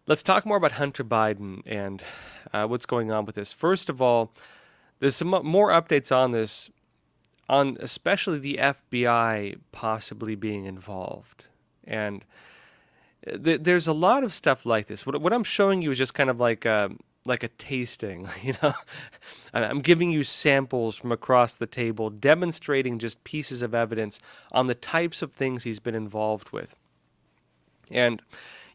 Let's talk more about Hunter Biden and what's going on with this. First of all, there's some more updates on this, on especially the FBI possibly being involved. And there's a lot of stuff like this. What I'm showing you is just kind of like a tasting, you know. I'm giving you samples from across the table, demonstrating just pieces of evidence on the types of things he's been involved with. And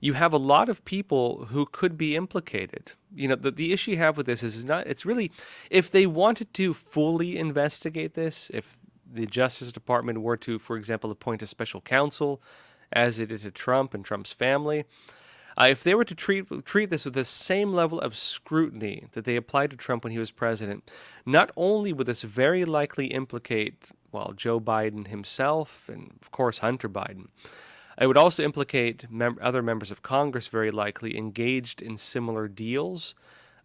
you have a lot of people who could be implicated. You know, the issue you have with this is not, it's really, if they wanted to fully investigate this, if the Justice Department were to, for example, appoint a special counsel, as it did to Trump and Trump's family, if they were to treat this with the same level of scrutiny that they applied to Trump when he was president, not only would this very likely implicate, well, Joe Biden himself and, of course, Hunter Biden, it would also implicate other members of Congress, very likely, engaged in similar deals,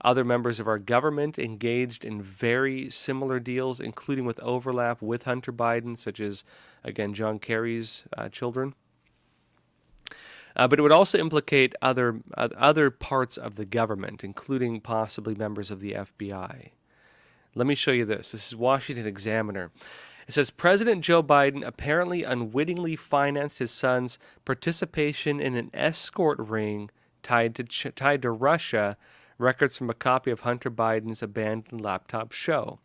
other members of our government engaged in very similar deals, including with overlap with Hunter Biden, such as, again, John Kerry's children. But it would also implicate other parts of the government, including possibly members of the FBI. Let me show you this. This is Washington Examiner. It says President Joe Biden apparently unwittingly financed his son's participation in an escort ring tied to Russia. Records from a copy of Hunter Biden's abandoned laptop show.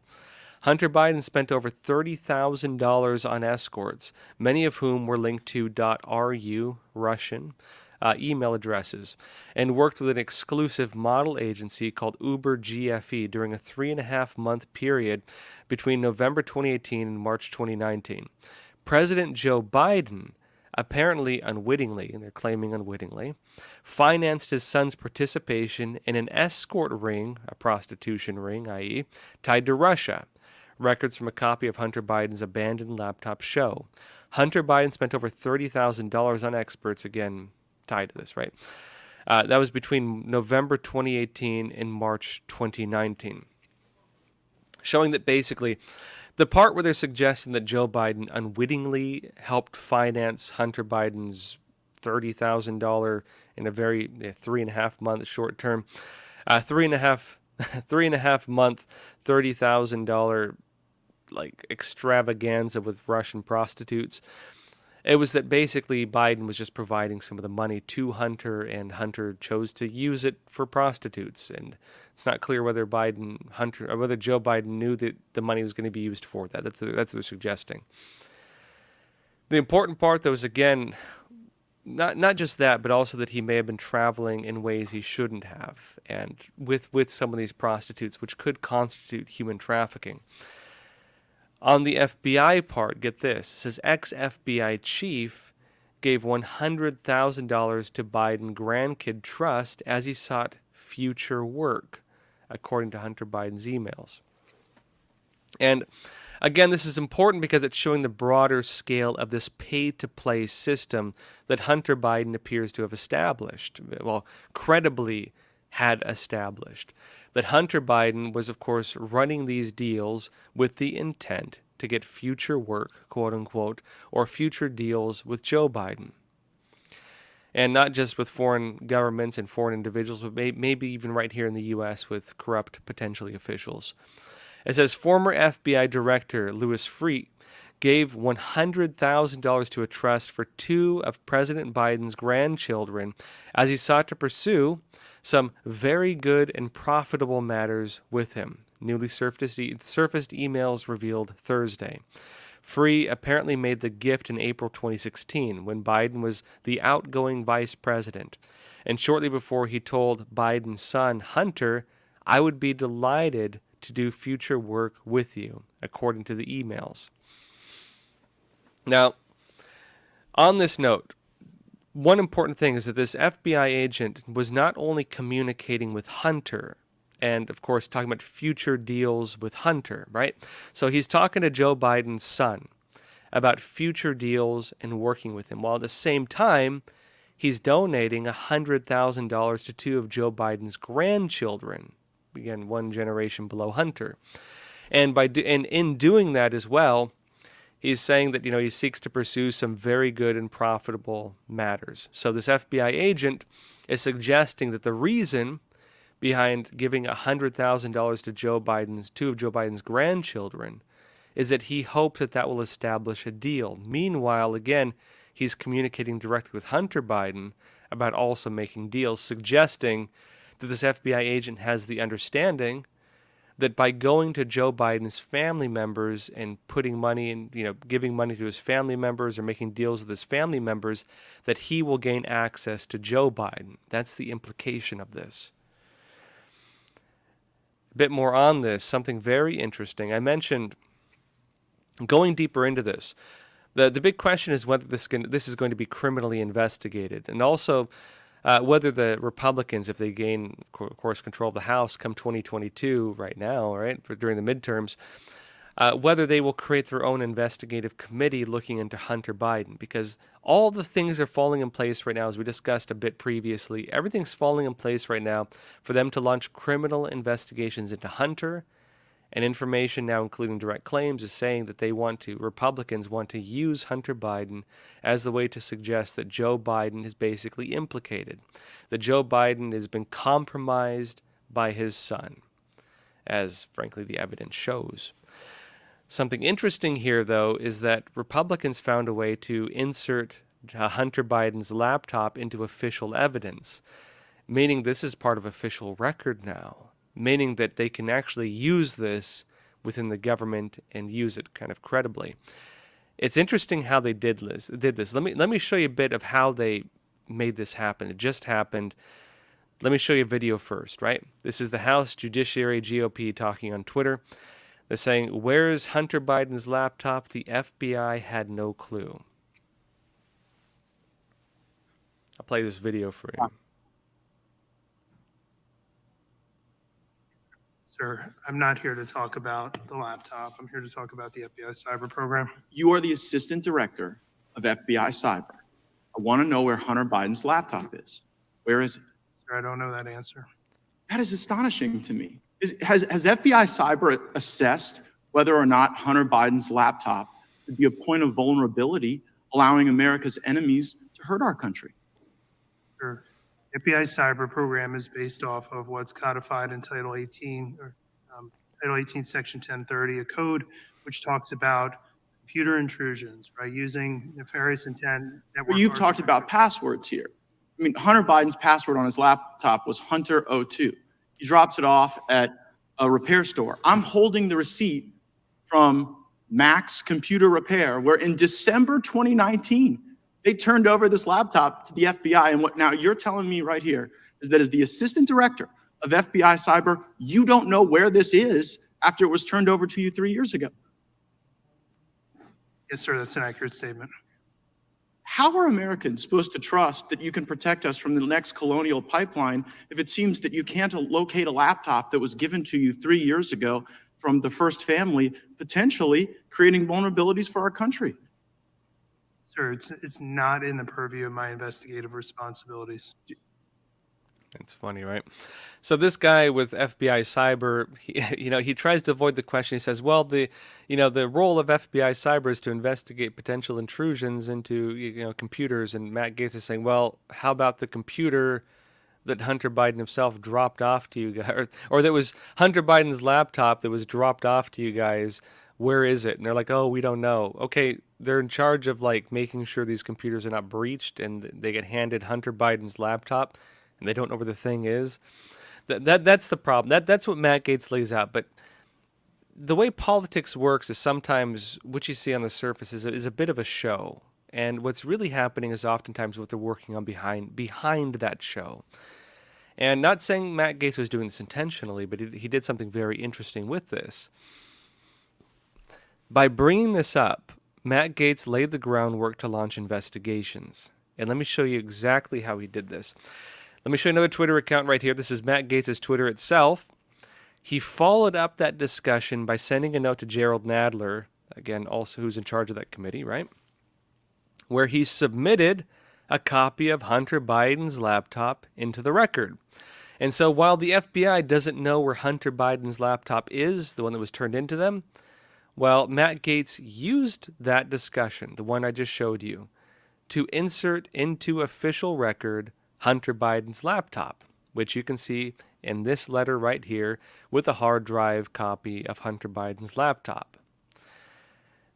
Hunter Biden spent over $30,000 on escorts, many of whom were linked to .ru, Russian, email addresses, and worked with an exclusive model agency called Uber GFE during a 3.5-month period between November 2018 and March 2019. President Joe Biden, apparently unwittingly, and they're claiming unwittingly, financed his son's participation in an escort ring, a prostitution ring, i.e., tied to Russia. Records from a copy of Hunter Biden's abandoned laptop show. Hunter Biden spent over $30,000 on experts, again, tied to this, right? That was between November 2018 and March 2019. Showing that basically, the part where they're suggesting that Joe Biden unwittingly helped finance Hunter Biden's $30,000 in a very 3.5-month short term, 3.5 month, $30,000 like extravaganza with Russian prostitutes. It was that basically Biden was just providing some of the money to Hunter, and Hunter chose to use it for prostitutes. And it's not clear whether Hunter, or whether Joe Biden knew that the money was going to be used for that. That's what they're suggesting. The important part, though, is again, not just that, but also that he may have been traveling in ways he shouldn't have, and with some of these prostitutes, which could constitute human trafficking. On the FBI part, get this. It says ex-FBI chief gave $100,000 to Biden grandkid trust as he sought future work, according to Hunter Biden's emails. And again, this is important because it's showing the broader scale of this pay-to-play system that Hunter Biden appears to have established, well, credibly had established. That Hunter Biden was, of course, running these deals with the intent to get future work, quote unquote, or future deals with Joe Biden. And not just with foreign governments and foreign individuals, but maybe even right here in the U.S. with corrupt, potentially, officials. It says former FBI Director Louis Freeh gave $100,000 to a trust for 2 of President Biden's grandchildren as he sought to pursue some very good and profitable matters with him. Newly surfaced emails revealed Thursday. Freeh apparently made the gift in April 2016 when Biden was the outgoing vice president, and shortly before he told Biden's son, Hunter, "I would be delighted to do future work with you," according to the emails. Now, on this note, one important thing is that this FBI agent was not only communicating with Hunter and, of course, talking about future deals with Hunter, right? So he's talking to Joe Biden's son about future deals and working with him, while at the same time, he's donating $100,000 to 2 of Joe Biden's grandchildren, again, 1 generation below Hunter. And in doing that as well, he's saying that, he seeks to pursue some very good and profitable matters. So this FBI agent is suggesting that the reason behind giving $100,000 to two of Joe Biden's grandchildren is that he hopes that that will establish a deal. Meanwhile, again, he's communicating directly with Hunter Biden about also making deals, suggesting that this FBI agent has the understanding that by going to Joe Biden's family members and putting money in, giving money to his family members or making deals with his family members, that he will gain access to Joe Biden. That's the implication of this. A bit more on this, something very interesting. I mentioned going deeper into this. The big question is whether this is going to be criminally investigated, and also whether the Republicans, if they gain, of course, control of the House come 2022, right now, right, during the midterms, whether they will create their own investigative committee looking into Hunter Biden, because all the things are falling in place right now, as we discussed a bit previously. Everything's falling in place right now for them to launch criminal investigations into Hunter. And information now, including direct claims, is saying that Republicans want to use Hunter Biden as the way to suggest that Joe Biden is basically implicated, that Joe Biden has been compromised by his son, as frankly the evidence shows. Something interesting here, though, is that Republicans found a way to insert Hunter Biden's laptop into official evidence, meaning this is part of official record now. Meaning that they can actually use this within the government and use it kind of credibly. It's interesting how they did this. Let me show you a bit of how they made this happen. It just happened. Let me show you a video first, right? This is the House Judiciary GOP talking on Twitter. They're saying, "Where's Hunter Biden's laptop? The FBI had no clue." I'll play this video for you. Sir, I'm not here to talk about the laptop. I'm here to talk about the FBI cyber program. You are the assistant director of FBI cyber. I want to know where Hunter Biden's laptop is. Where is it? Sir, I don't know that answer. That is astonishing to me. Has FBI cyber assessed whether or not Hunter Biden's laptop could be a point of vulnerability, allowing America's enemies to hurt our country? Sure. FBI cyber program is based off of what's codified in Title 18, Title 18, Section 1030, a code which talks about computer intrusions, right? Using nefarious intent. Well, you've talked about passwords here. I mean, Hunter Biden's password on his laptop was Hunter02. He drops it off at a repair store. I'm holding the receipt from Max Computer Repair, where in December 2019, they turned over this laptop to the FBI. And what now you're telling me right here is that as the assistant director of FBI cyber, you don't know where this is after it was turned over to you 3 years ago. Yes, sir, that's an accurate statement. How are Americans supposed to trust that you can protect us from the next colonial pipeline if it seems that you can't locate a laptop that was given to you 3 years ago from the first family, potentially creating vulnerabilities for our country? Sir, it's not in the purview of my investigative responsibilities. It's funny, right? So this guy with FBI cyber, he tries to avoid the question. He says, "Well, the role of FBI cyber is to investigate potential intrusions into computers." And Matt Gaetz is saying, "Well, how about the computer that Hunter Biden himself dropped off to you guys, or that was Hunter Biden's laptop that was dropped off to you guys? Where is it?" And they're like, "Oh, we don't know." Okay, they're in charge of making sure these computers are not breached, and they get handed Hunter Biden's laptop, and they don't know where the thing is. That's the problem. That's what Matt Gaetz lays out. But the way politics works is sometimes what you see on the surface is a bit of a show, and what's really happening is oftentimes what they're working on behind that show. And not saying Matt Gaetz was doing this intentionally, but he did something very interesting with this. By bringing this up, Matt Gaetz laid the groundwork to launch investigations. And let me show you exactly how he did this. Let me show you another Twitter account right here. This is Matt Gaetz's Twitter itself. He followed up that discussion by sending a note to Gerald Nadler, again, also who's in charge of that committee, right? Where he submitted a copy of Hunter Biden's laptop into the record. And so while the FBI doesn't know where Hunter Biden's laptop is, the one that was turned into them, well, Matt Gaetz used that discussion, the one I just showed you, to insert into official record Hunter Biden's laptop, which you can see in this letter right here with a hard drive copy of Hunter Biden's laptop.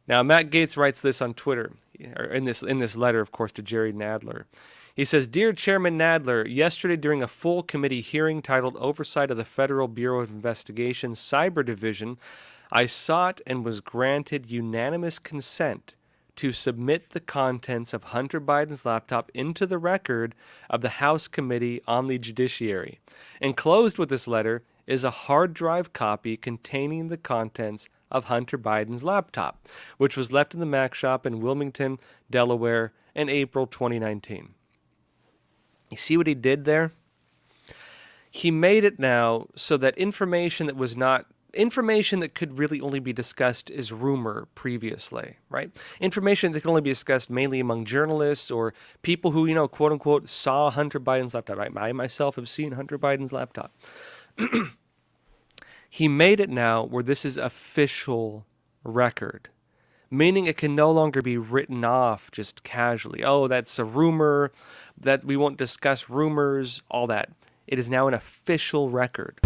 Now, Matt Gaetz writes this on Twitter, or in this letter, of course, to Jerry Nadler. He says, "Dear Chairman Nadler, yesterday during a full committee hearing titled Oversight of the Federal Bureau of Investigation Cyber Division, I sought and was granted unanimous consent to submit the contents of Hunter Biden's laptop into the record of the House Committee on the Judiciary. Enclosed with this letter is a hard drive copy containing the contents of Hunter Biden's laptop, which was left in the Mac shop in Wilmington, Delaware in April 2019. You see what he did there? He made it now so that information that could really only be discussed as rumor previously, right? Information that could only be discussed mainly among journalists or people who, quote unquote, saw Hunter Biden's laptop. I myself have seen Hunter Biden's laptop. He made it now where this is official record, meaning it can no longer be written off just casually. Oh, that's a rumor, that we won't discuss rumors, all that. It is now an official record.